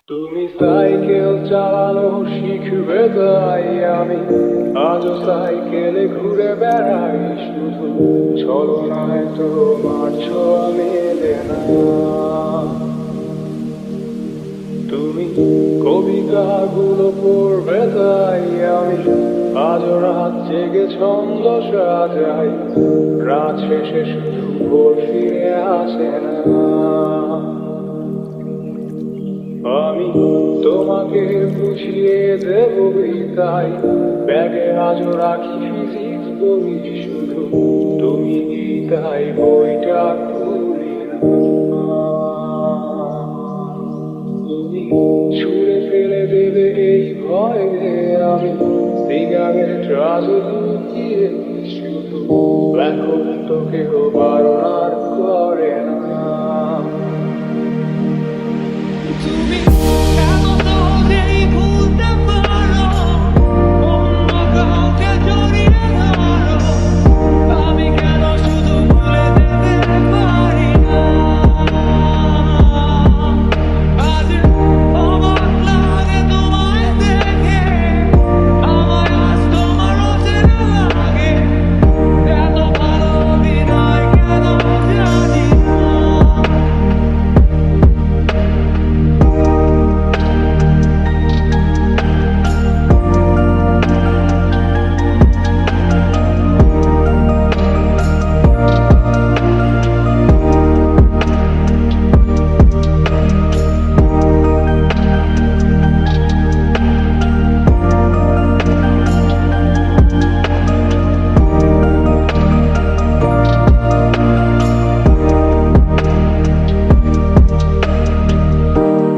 তুমি সাইকেল চালানো শিখবে তাই আমি আজও সাইকেলে ঘুরে বেড়াই, শুধু ছলনায় তোমার ছোঁয়া মেলে না। তুমি কবিতাগুলো পড়বে তাই আমি আজও রাত জেগে ছন্দ সাজাই, রাত শেষে শুধু ভোর ফিরে আসে না। আমি তোমাকে বুঝিয়ে দেব তাই ব্যাগে আজও রাখি ফিজিক্স বই, শুধু তুমি তাই বইটা খুলি না। তুমি ছুঁড়ে ফেলে দেবে এই ভয়ে আমি সিগারেট আজও লুকিয়ে, শুধু এখন তো কেউ বারণ আর করে না। তুমি এত সহজেই ভুলতে পারো, অন্য কাউকে জড়িয়ে ধরো, আমি কেন শুধু ভুলে যেতে পারি না? আজ অবাক লাগে তোমায় দেখে, আমায় আজ তোমার অচেনা লাগে, এত ভালো অভিনয় কেন জানি না।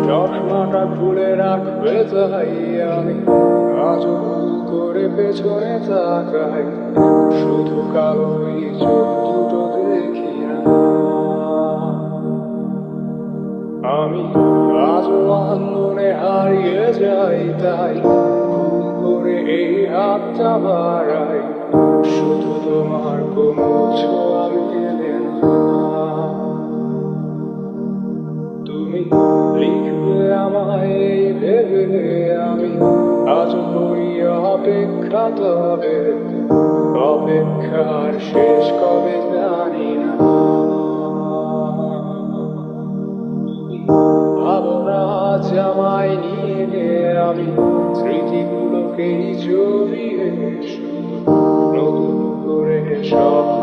চশমাটা খুলে রাখবে তাই আমি আজও ভুল করে পেছনে তাকাই, শুধু কালোই চোখ দুটো দেখি না। আমি আজও আন্দোলনে হারিয়ে যাই তাই ভুল করে এই হাতটা বাড়াই, শুধু তোমার কোমল ছোঁয়া মেলে না। তুমি লিখবে আমায় এই ভেবে আমি আজ করি অপেক্ষা, তবে অপেক্ষার শেষ কবে জানি না। ভাবনা আজ আমায় নিয়ে গে আমি স্মৃতিগুলোকেই জড়িয়ে, শুধু নতুন করে স্বপ্ন